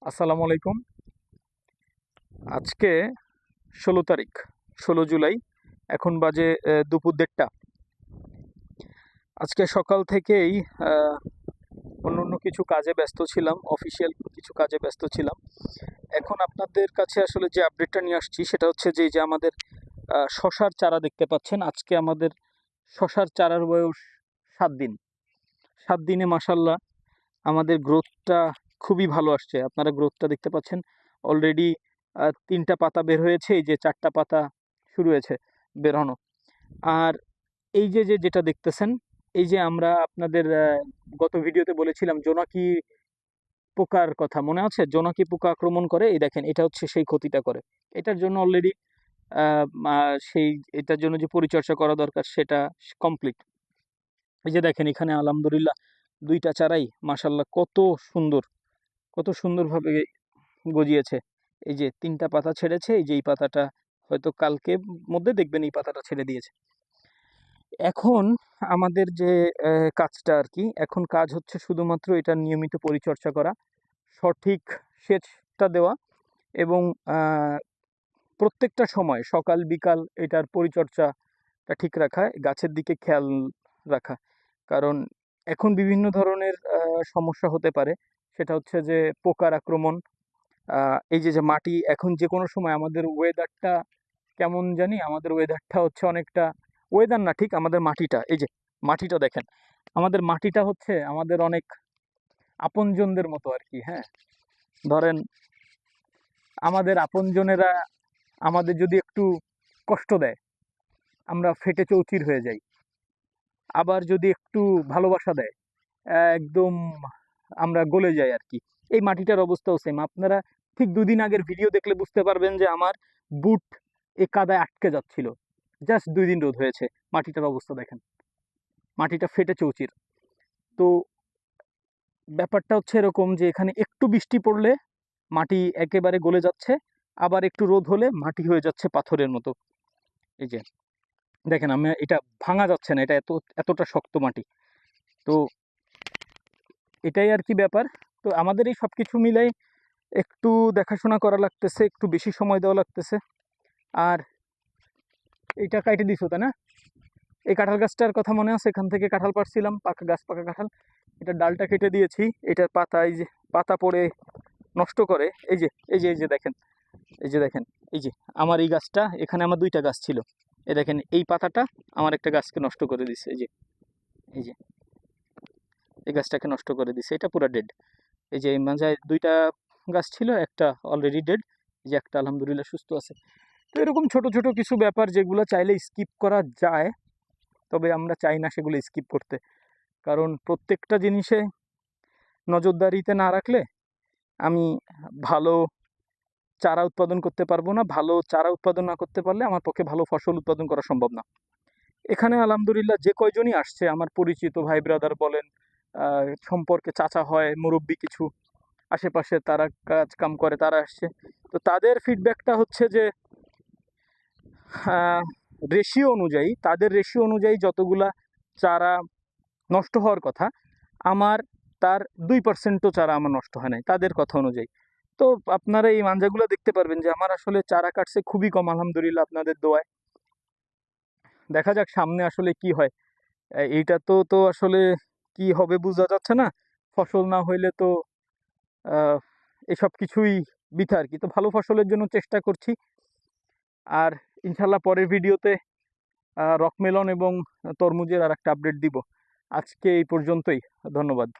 আসসালামু আলাইকুম। আজকে 16 তারিখ, 16 জুলাই। এখন বাজে দুপুর 1:30টা। আজকে সকাল থেকেই অন্য কিছু কাজে ব্যস্ত ছিলাম, অফিসিয়াল কিছু কাজে ব্যস্ত ছিলাম। এখন আপনাদের কাছে আসলে যে আপডেটটা নিয়ে আসছি সেটা হচ্ছে যে এই যে আমাদের শশার চারা দেখতে পাচ্ছেন। আজকে আমাদের শশার চারার বয়স 7 দিন। 7 দিনে মাশাল্লাহ আমাদের গ্রোথটা খুবই ভালো আসছে। আপনারা গ্রোথটা দেখতে পাচ্ছেন। অলরেডি 3টা পাতা বের হয়েছে, এই যে 4টা পাতা শুরু হয়েছে বের হনো। আর এই যে যেটা দেখতেছেন, এই যে আমরা আপনাদের গত ভিডিওতে বলেছিলাম জোনাকি পোকার কথা, মনে আছে? জোনাকি পোকা আক্রমণ করে, এই দেখেন এটা হচ্ছে সেই ক্ষতিটা করে। এটার জন্য অলরেডি সেই এটার জন্য যে পরিচর্যা করা দরকার সেটা কমপ্লিট। এই যে দেখেন এখানে আলহামদুলিল্লাহ 2টা চারাই মাশাল্লাহ কত সুন্দরভাবে গজিয়েছে। এই যে 3টা পাতা ছেড়েছে, এই যে এই পাতাটা হয়তো কালকে মধ্যে দেখবেন এই পাতাটা ছেড়ে দিয়েছে। এখন আমাদের যে কাজটা আর কি, এখন কাজ হচ্ছে শুধুমাত্র এটার নিয়মিত পরিচর্যা করা, সঠিক সেচটা দেওয়া এবং প্রত্যেকটা সময় সকাল বিকাল এটার পরিচর্যাটা ঠিক রাখা, গাছের দিকে খেয়াল রাখা। কারণ এখন বিভিন্ন ধরনের সমস্যা হতে পারে। সেটা হচ্ছে যে পোকার আক্রমণ, এই যে মাটি এখন যে কোনো সময় আমাদের ওয়েদারটা কেমন জানি, আমাদের ওয়েদারটা হচ্ছে অনেকটা, ওয়েদার না ঠিক, আমাদের মাটিটা, এই যে মাটিটা দেখেন, আমাদের মাটিটা হচ্ছে আমাদের অনেক আপনজনদের মতো আর কি। হ্যাঁ, ধরেন আমাদের আপনজনেরা আমাদের যদি একটু কষ্ট দেয় আমরা ফেটে চৌচির হয়ে যাই, আবার যদি একটু ভালোবাসা দেয় একদম আমরা গলে যাই আর কি। এই মাটিটার অবস্থাও সেম। আপনারা ঠিক 2 দিন আগের ভিডিও দেখলে বুঝতে পারবেন যে আমার বুট এ কাদায় আটকে যাচ্ছিল। জাস্ট 2 দিন রোদ হয়েছে, মাটিটার অবস্থা দেখেন, মাটিটা ফেটে চৌচির। তো ব্যাপারটা হচ্ছে এরকম যে এখানে একটু বৃষ্টি পড়লে মাটি একেবারে গলে যাচ্ছে, আবার একটু রোদ হলে মাটি হয়ে যাচ্ছে পাথরের মতো। এই যে দেখেন, আমি এটা ভাঙা যাচ্ছে না, এটা এতটা শক্ত মাটি। তো এটাই আর কি ব্যাপার। তো আমাদের এই সব কিছু মিলাই একটু দেখাশোনা করা লাগতেছে, একটু বেশি সময় দেওয়া লাগতেছে। আর এইটা কাইটে দিছো তাই না? এই কাঁঠাল গাছটার কথা মনে আছে? এখান থেকে কাঁঠাল পাড়ছিলাম, পাকা গাছ, পাকা কাঁঠাল। এটা ডালটা কেটে দিয়েছি, এটার পাতা, এই যে পাতা পড়ে নষ্ট করে। এই যে দেখেন, এই যে দেখেন, এই যে আমার এই গাছটা, এখানে আমার 2টা গাছ ছিল, এই দেখেন এই পাতাটা আমার একটা গাছকে নষ্ট করে দিছে। এই যে এই গাছটাকে নষ্ট করে দিছে, এটা পুরো ডেড। এই যে এই মাঝে 2টা গাছ ছিল, একটা অলরেডি ডেড, যে একটা আলহামদুলিল্লাহ সুস্থ আছে। তো এরকম ছোট ছোট কিছু ব্যাপার যেগুলো চাইলে স্কিপ করা যায়, তবে আমরা চাই না সেগুলো স্কিপ করতে। কারণ প্রত্যেকটা জিনিসে নজরদারিতে না রাখলে আমি ভালো চারা উৎপাদন করতে পারবো না। ভালো চারা উৎপাদন না করতে পারলে আমার পক্ষে ভালো ফসল উৎপাদন করা সম্ভব না। এখানে আলহামদুলিল্লাহ যে কয়জনই আসছে, আমার পরিচিত ভাই ব্রাদার বলেন, সম্পর্কে চাচা হয়, মুরব্বী কিছু আশেপাশে তারা কাজ কাম করে, তারা আসছে। তো তাদের ফিডব্যাকটা হচ্ছে যে তাদের রেশিও অনুযায়ী যতগুলা চারা নষ্ট হওয়ার কথা, আমার তার 2%ও চারা আমার নষ্ট হয় নাই তাদের কথা অনুযায়ী। তো আপনারা এই মাঞ্জাগুলো দেখতে পারবেন যে আমার আসলে চারা কাটছে খুবই কম, আলহামদুলিল্লাহ আপনাদের দোয়ায়। দেখা যাক সামনে আসলে কি হয়। এইটা তো আসলে কি হবে বোঝা যাচ্ছে না। ফসল না হইলে তো এসব কিছুই বৃথা আর কি। তো ভালো ফসলের জন্য চেষ্টা করছি। আর ইনশাল্লাহ পরের ভিডিওতে রকমেলন এবং তরমুজের আর একটা আপডেট দিব। আজকে এই পর্যন্তই, ধন্যবাদ।